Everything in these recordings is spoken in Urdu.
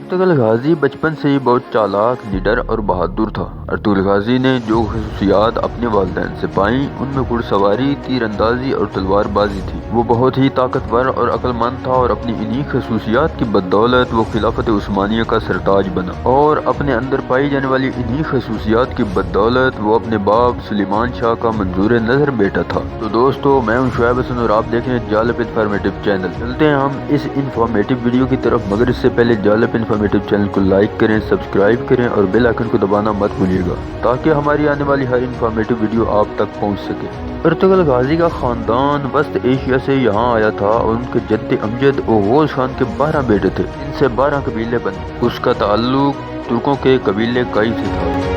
ارطغرل غازی بچپن سے ہی بہت چالاک، نڈر اور بہادر تھا۔ ارطغرل غازی نے جو خصوصیات اپنے والدین سے پائیں ان میں گھڑ سواری، تیر اندازی اور تلوار بازی تھی۔ وہ بہت ہی طاقتور اور عقل مند تھا اور اپنی انہی خصوصیات کی بدولت وہ خلافت عثمانیہ کا سرتاج بنا، اور اپنے اندر پائی جانے والی انہی خصوصیات کی بدولت وہ اپنے باپ سلیمان شاہ کا منظور نظر بیٹا تھا۔ تو دوستو، میں ہوں شعیب حسن اور آپ دیکھ رہے ہیں جالب انفارمیٹو چینل۔ چلتے ہیں ہم اس انفارمیٹو ویڈیو کی طرف، مگر اس سے پہلے جالب انفارمیٹو چینل کو لائک کریں، سبسکرائب کریں اور بیل آئیکن کو دبانا مت بھولیے گا تاکہ ہماری آنے والی ہر انفارمیٹو ویڈیو آپ تک پہنچ سکے۔ ارطغرل غازی کا خاندان وسط ایشیا سے یہاں آیا تھا اور ان کے جد امجد اوغوز خان کے 12 بیٹے تھے، ان سے 12 قبیلے بنے۔ اس کا تعلق ترکوں کے قبیلے کائی سے تھا۔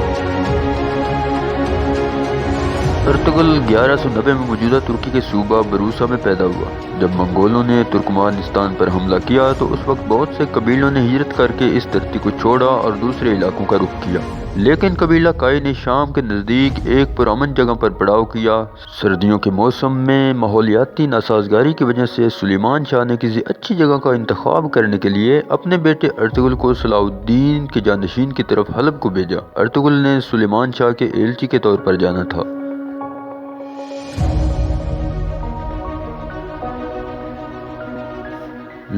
ارطغرل 1190 میں موجودہ ترکی کے صوبہ بروسا میں پیدا ہوا۔ جب منگولوں نے ترکمانستان پر حملہ کیا تو اس وقت بہت سے قبیلوں نے ہجرت کر کے اس دھرتی کو چھوڑا اور دوسرے علاقوں کا رخ کیا، لیکن قبیلہ کائی نے شام کے نزدیک ایک پرامن جگہ پر پڑاؤ کیا۔ سردیوں کے موسم میں ماحولیاتی ناسازگاری کی وجہ سے سلیمان شاہ نے کسی اچھی جگہ کا انتخاب کرنے کے لیے اپنے بیٹے ارطغرل کو صلاح الدین کے جانشین کی طرف حلب کو بھیجا۔ ارطغرل نے سلیمان شاہ کے ایلچی کے طور پر جانا تھا۔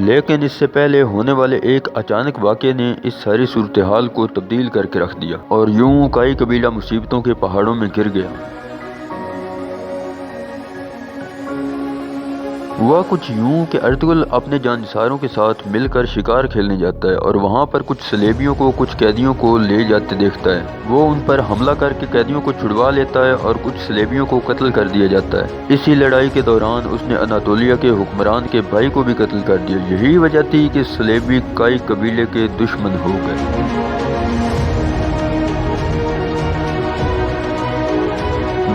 لیکن اس سے پہلے ہونے والے ایک اچانک واقعے نے اس ساری صورتحال کو تبدیل کر کے رکھ دیا، اور یوں کائی قبیلہ مصیبتوں کے پہاڑوں میں گر گیا۔ ہوا کچھ یوں کہ ارطغرل اپنے جانثاروں کے ساتھ مل کر شکار کھیلنے جاتا ہے اور وہاں پر کچھ سلیبیوں کو کچھ قیدیوں کو لے جاتے دیکھتا ہے۔ وہ ان پر حملہ کر کے قیدیوں کو چھڑوا لیتا ہے اور کچھ سلیبیوں کو قتل کر دیا جاتا ہے۔ اسی لڑائی کے دوران اس نے اناطولیہ کے حکمران کے بھائی کو بھی قتل کر دیا۔ یہی وجہ تھی کہ سلیبی کائی قبیلے کے دشمن ہو گئے۔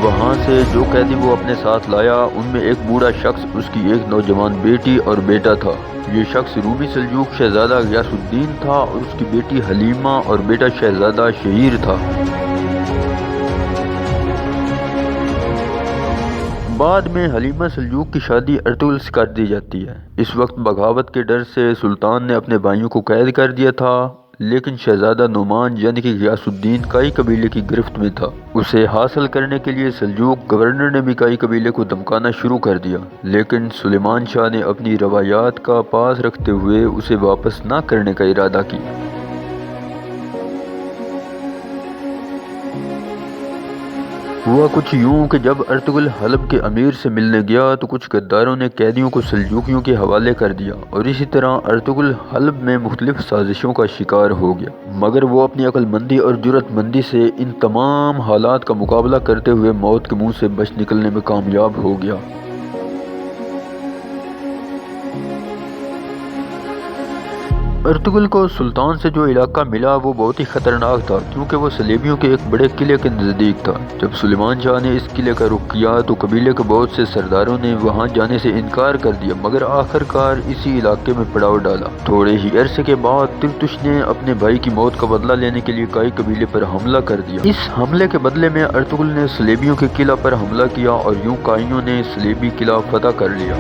وہاں سے جو قیدی وہ اپنے ساتھ لایا ان میں ایک بوڑھا شخص، اس کی ایک نوجوان بیٹی اور بیٹا تھا۔ یہ شخص رومی سلجوق شہزادہ غیاث الدین تھا اور اس کی بیٹی حلیمہ اور بیٹا شہزادہ شہیر تھا۔ بعد میں حلیمہ سلجوق کی شادی ارطغرل سے کر دی جاتی ہے۔ اس وقت بغاوت کے ڈر سے سلطان نے اپنے بھائیوں کو قید کر دیا تھا، لیکن شہزادہ نعمان یعنی کہ غیاث الدین کائی قبیلے کی گرفت میں تھا۔ اسے حاصل کرنے کے لیے سلجوق گورنر نے بھی کائی قبیلے کو دھمکانا شروع کر دیا، لیکن سلیمان شاہ نے اپنی روایات کا پاس رکھتے ہوئے اسے واپس نہ کرنے کا ارادہ کیا۔ ہوا کچھ یوں کہ جب ارطغرل حلب کے امیر سے ملنے گیا تو کچھ غداروں نے قیدیوں کو سلجوقیوں کے حوالے کر دیا، اور اسی طرح ارطغرل حلب میں مختلف سازشوں کا شکار ہو گیا، مگر وہ اپنی عقل مندی اور جرأت مندی سے ان تمام حالات کا مقابلہ کرتے ہوئے موت کے منہ سے بچ نکلنے میں کامیاب ہو گیا۔ ارطغرل کو سلطان سے جو علاقہ ملا وہ بہت ہی خطرناک تھا، کیونکہ وہ سلیبیوں کے ایک بڑے قلعے کے نزدیک تھا۔ جب سلیمان شاہ نے اس قلعے کا رخ کیا تو قبیلے کے بہت سے سرداروں نے وہاں جانے سے انکار کر دیا، مگر آخر کار اسی علاقے میں پڑاؤ ڈالا۔ تھوڑے ہی عرصے کے بعد ترتش نے اپنے بھائی کی موت کا بدلہ لینے کے لیے کائی قبیلے پر حملہ کر دیا۔ اس حملے کے بدلے میں ارطغرل نے سلیبیوں کے قلعہ پر حملہ کیا اور یوں کائیوں نے سلیبی قلعہ فتح کر لیا۔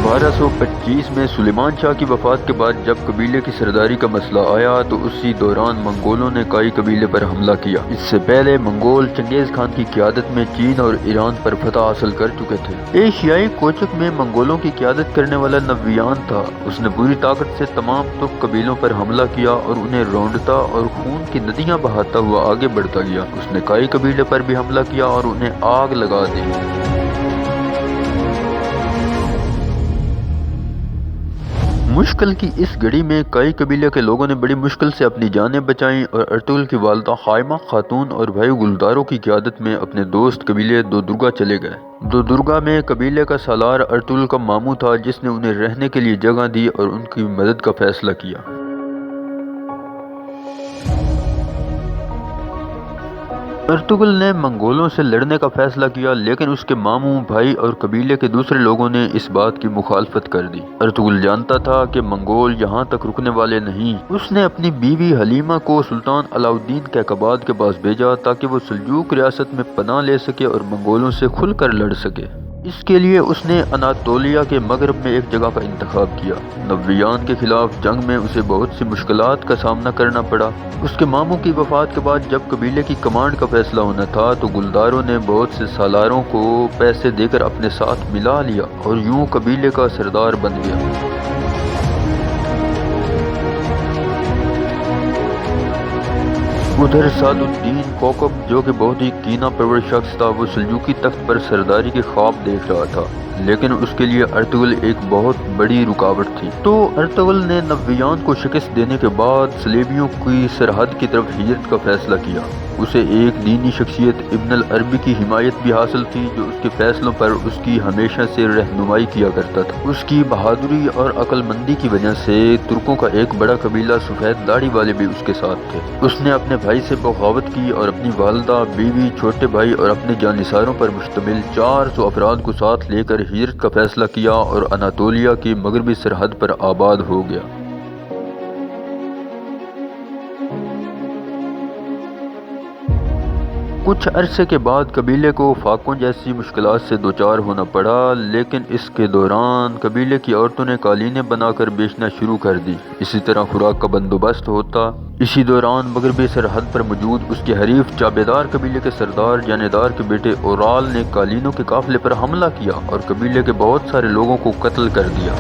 1225 میں سلیمان شاہ کی وفات کے بعد جب قبیلے کی سرداری کا مسئلہ آیا تو اسی دوران منگولوں نے کائی قبیلے پر حملہ کیا۔ اس سے پہلے منگول چنگیز خان کی قیادت میں چین اور ایران پر فتح حاصل کر چکے تھے۔ ایشیائی کوچک میں منگولوں کی قیادت کرنے والا نویان تھا۔ اس نے پوری طاقت سے تمام ترک قبیلوں پر حملہ کیا اور انہیں رونڈتا اور خون کی ندیاں بہاتا ہوا آگے بڑھتا گیا۔ اس نے کائی قبیلے پر بھی حملہ کیا اور انہیں آگ لگا دی۔ مشکل کی اس گھڑی میں کائی قبیلے کے لوگوں نے بڑی مشکل سے اپنی جانیں بچائیں اور ارطغرل کی والدہ خائمہ خاتون اور بھائی گلدارو کی قیادت میں اپنے دوست قبیلے دودرگا چلے گئے۔ دودرگا میں قبیلے کا سالار ارطغرل کا ماموں تھا، جس نے انہیں رہنے کے لیے جگہ دی اور ان کی مدد کا فیصلہ کیا۔ ارطغرل نے منگولوں سے لڑنے کا فیصلہ کیا، لیکن اس کے ماموں، بھائی اور قبیلے کے دوسرے لوگوں نے اس بات کی مخالفت کر دی۔ ارطغرل جانتا تھا کہ منگول یہاں تک رکنے والے نہیں۔ اس نے اپنی بیوی حلیمہ کو سلطان علاء الدین کیقباد کے پاس بھیجا تاکہ وہ سلجوق ریاست میں پناہ لے سکے اور منگولوں سے کھل کر لڑ سکے۔ اس کے لیے اس نے اناطولیہ کے مغرب میں ایک جگہ کا انتخاب کیا۔ نبویان کے خلاف جنگ میں اسے بہت سی مشکلات کا سامنا کرنا پڑا۔ اس کے ماموں کی وفات کے بعد جب قبیلے کی کمانڈ کا فیصلہ ہونا تھا تو گلداروں نے بہت سے سالاروں کو پیسے دے کر اپنے ساتھ ملا لیا اور یوں قبیلے کا سردار بن گیا۔ ادھر سعد الدین کوکب جو کہ بہت ہی کینہ پرور شخص تھا، وہ سلجوقی تخت پر سرداری کے خواب دیکھ رہا تھا، لیکن اس کے لیے ارطغرل ایک بہت بڑی رکاوٹ تھی۔ تو ارطغرل نے نبویان کو شکست دینے کے بعد صلیبیوں کی سرحد کی طرف ہجرت کا فیصلہ کیا۔ اسے ایک دینی شخصیت ابن العربی کی حمایت بھی حاصل تھی جو اس کے فیصلوں پر اس کی ہمیشہ سے رہنمائی کیا کرتا تھا۔ اس کی بہادری اور عقل مندی کی وجہ سے ترکوں کا ایک بڑا قبیلہ سفید داڑھی والے بھی اس کے ساتھ تھے۔ اس نے اپنے بھائی سے بغاوت کی اور اپنی والدہ، بیوی، چھوٹے بھائی اور اپنے جانثاروں پر مشتمل 400 افراد کو ساتھ لے کر ہجرت کا فیصلہ کیا اور اناطولیہ کی مغربی سرحد پر آباد ہو گیا۔ کچھ عرصے کے بعد قبیلے کو فاقوں جیسی مشکلات سے دوچار ہونا پڑا، لیکن اس کے دوران قبیلے کی عورتوں نے قالینیں بنا کر بیچنا شروع کر دی۔ اسی طرح خوراک کا بندوبست ہوتا۔ اسی دوران مغربی سرحد پر موجود اس کے حریف چابیدار قبیلے کے سردار جانیدار کے بیٹے اورال نے قالینوں کے قافلے پر حملہ کیا اور قبیلے کے بہت سارے لوگوں کو قتل کر دیا۔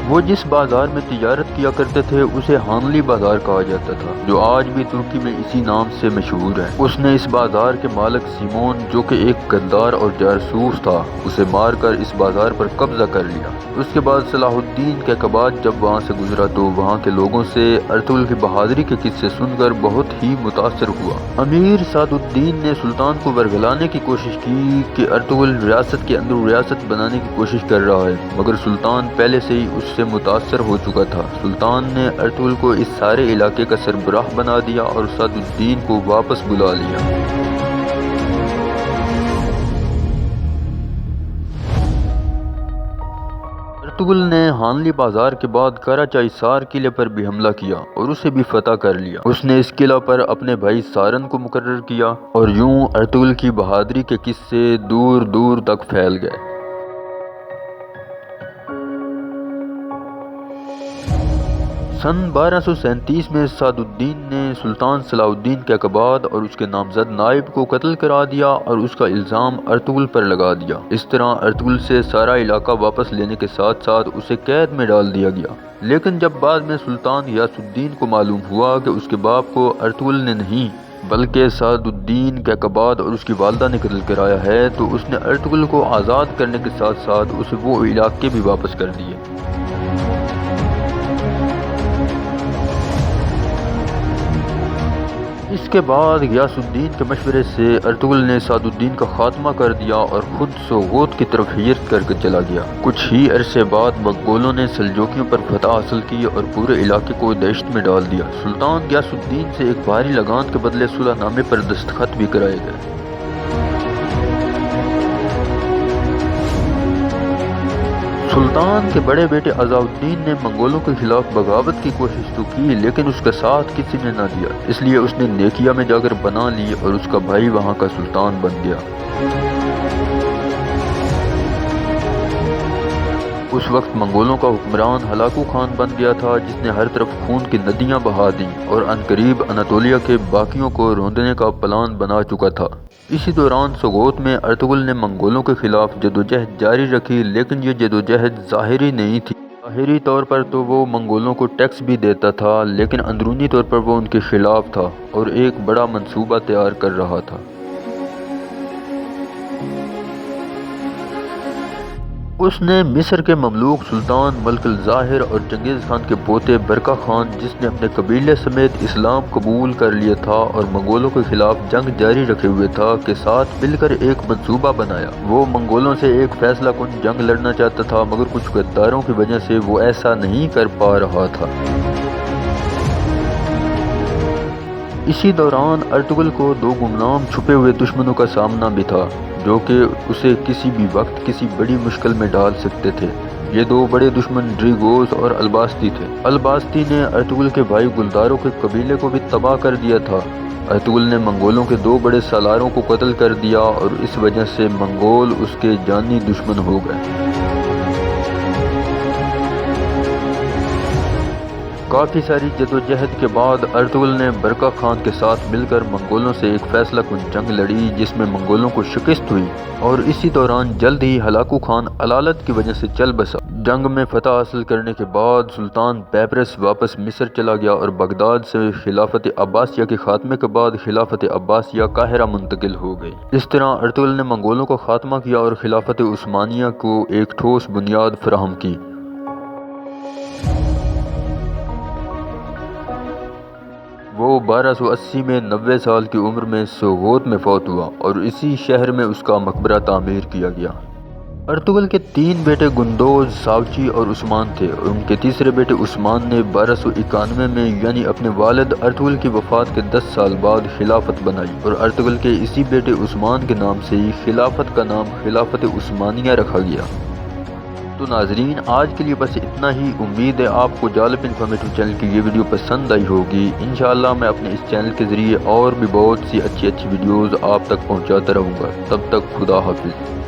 وہ جس بازار میں تجارت کیا کرتے تھے اسے ہانلی بازار کہا جاتا تھا، جو آج بھی ترکی میں اسی نام سے مشہور ہے۔ اس نے اس بازار کے مالک سیمون، جو کہ ایک غدار اور جاسوس تھا، اسے مار کر اس بازار پر قبضہ کر لیا۔ اس کے بعد صلاح الدین کیقباد جب وہاں سے گزرا تو وہاں کے لوگوں سے ارطغرل کی بہادری کے قصے سن کر بہت ہی متاثر ہوا۔ امیر سعد الدین نے سلطان کو ورگلانے کی کوشش کی کہ ارطغرل ریاست کے اندر ریاست بنانے کی کوشش کر رہا ہے، مگر سلطان پہلے سے ہی اس سے متاثر ہو چکا تھا۔ سلطان نے ارطغرل کو اس سارے علاقے کا سربراہ بنا دیا اور سعد الدین کو واپس بلا لیا۔ ارطغرل نے ہانلی بازار کے بعد کاراچائسار قلعے پر بھی حملہ کیا اور اسے بھی فتح کر لیا۔ اس نے اس قلعہ پر اپنے بھائی سارن کو مقرر کیا اور یوں ارطغرل کی بہادری کے قصے دور دور تک پھیل گئے۔ سن 1237 میں سعد الدین نے سلطان صلاح الدین کیقباد اور اس کے نامزد نائب کو قتل کرا دیا اور اس کا الزام ارطغرل پر لگا دیا۔ اس طرح ارطغرل سے سارا علاقہ واپس لینے کے ساتھ ساتھ اسے قید میں ڈال دیا گیا۔ لیکن جب بعد میں سلطان غیاث الدین کو معلوم ہوا کہ اس کے باپ کو ارطغرل نے نہیں بلکہ سعد الدین کیقباد اور اس کی والدہ نے قتل کرایا ہے، تو اس نے ارطغرل کو آزاد کرنے کے ساتھ ساتھ اسے وہ علاقے بھی واپس کر دیے۔ اس کے بعد غیاث الدین کے مشورے سے ارطغرل نے سعد الدین کا خاتمہ کر دیا اور خود سوغوت کی طرف ہجرت کر کے چلا گیا۔ کچھ ہی عرصے بعد منگولوں نے سلجوقیوں پر فتح حاصل کی اور پورے علاقے کو دہشت میں ڈال دیا۔ سلطان غیاث الدین سے ایک بھاری لگان کے بدلے صلح نامے پر دستخط بھی کرائے گئے۔ سلطان کے بڑے بیٹے عزا الدین نے منگولوں کے خلاف بغاوت کی کوشش تو کی، لیکن اس کا ساتھ کسی نے نہ دیا، اس لیے اس نے نیکیا میں جا کر بنا لی اور اس کا بھائی وہاں کا سلطان بن گیا۔ اس وقت منگولوں کا حکمران ہلاکو خان بن گیا تھا، جس نے ہر طرف خون کی ندیاں بہا دیں اور عنقریب اناطولیہ کے باقیوں کو روندنے کا پلان بنا چکا تھا۔ اسی دوران سوغوت میں ارطغرل نے منگولوں کے خلاف جدوجہد جاری رکھی، لیکن یہ جدوجہد ظاہری نہیں تھی۔ ظاہری طور پر تو وہ منگولوں کو ٹیکس بھی دیتا تھا، لیکن اندرونی طور پر وہ ان کے خلاف تھا اور ایک بڑا منصوبہ تیار کر رہا تھا۔ اس نے مصر کے مملوک سلطان ملک الظاہر اور چنگیز خان کے پوتے برکا خان، جس نے اپنے قبیلے سمیت اسلام قبول کر لیا تھا اور منگولوں کے خلاف جنگ جاری رکھے ہوئے تھا، کے ساتھ مل کر ایک منصوبہ بنایا۔ وہ منگولوں سے ایک فیصلہ کن جنگ لڑنا چاہتا تھا، مگر کچھ غداروں کی وجہ سے وہ ایسا نہیں کر پا رہا تھا۔ اسی دوران ارطغرل کو دو گمنام چھپے ہوئے دشمنوں کا سامنا بھی تھا، جو کہ اسے کسی بھی وقت کسی بڑی مشکل میں ڈال سکتے تھے۔ یہ دو بڑے دشمن ڈریگوس اور الباستی تھے۔ الباستی نے ارطغرل کے بھائی گلداروں کے قبیلے کو بھی تباہ کر دیا تھا۔ ارطغرل نے منگولوں کے دو بڑے سالاروں کو قتل کر دیا اور اس وجہ سے منگول اس کے جانی دشمن ہو گئے۔ کافی ساری جدوجہد کے بعد ارطغرل نے برقہ خان کے ساتھ مل کر منگولوں سے ایک فیصلہ کن جنگ لڑی جس میں منگولوں کو شکست ہوئی، اور اسی دوران جلد ہی ہلاکو خان علالت کی وجہ سے چل بسا۔ جنگ میں فتح حاصل کرنے کے بعد سلطان بیبرس واپس مصر چلا گیا اور بغداد سے خلافت عباسیہ کے خاتمے کے بعد خلافت عباسیہ قاہرہ منتقل ہو گئی۔ اس طرح ارطغرل نے منگولوں کا خاتمہ کیا اور خلافت عثمانیہ کو ایک ٹھوس بنیاد فراہم کی۔ وہ 1280 میں 90 سال کی عمر میں سوغوت میں فوت ہوا اور اسی شہر میں اس کا مقبرہ تعمیر کیا گیا۔ ارطغرل کے 3 بیٹے گندوز، ساوچی اور عثمان تھے، اور ان کے تیسرے بیٹے عثمان نے 1291 میں یعنی اپنے والد ارطغرل کی وفات کے 10 سال بعد خلافت بنائی، اور ارطغرل کے اسی بیٹے عثمان کے نام سے ہی خلافت کا نام خلافت عثمانیہ رکھا گیا۔ تو ناظرین، آج کے لیے بس اتنا ہی۔ امید ہے آپ کو جالب انفارمیٹو چینل کی یہ ویڈیو پسند آئی ہوگی۔ انشاءاللہ میں اپنے اس چینل کے ذریعے اور بھی بہت سی اچھی ویڈیوز آپ تک پہنچاتا رہوں گا۔ تب تک خدا حافظ۔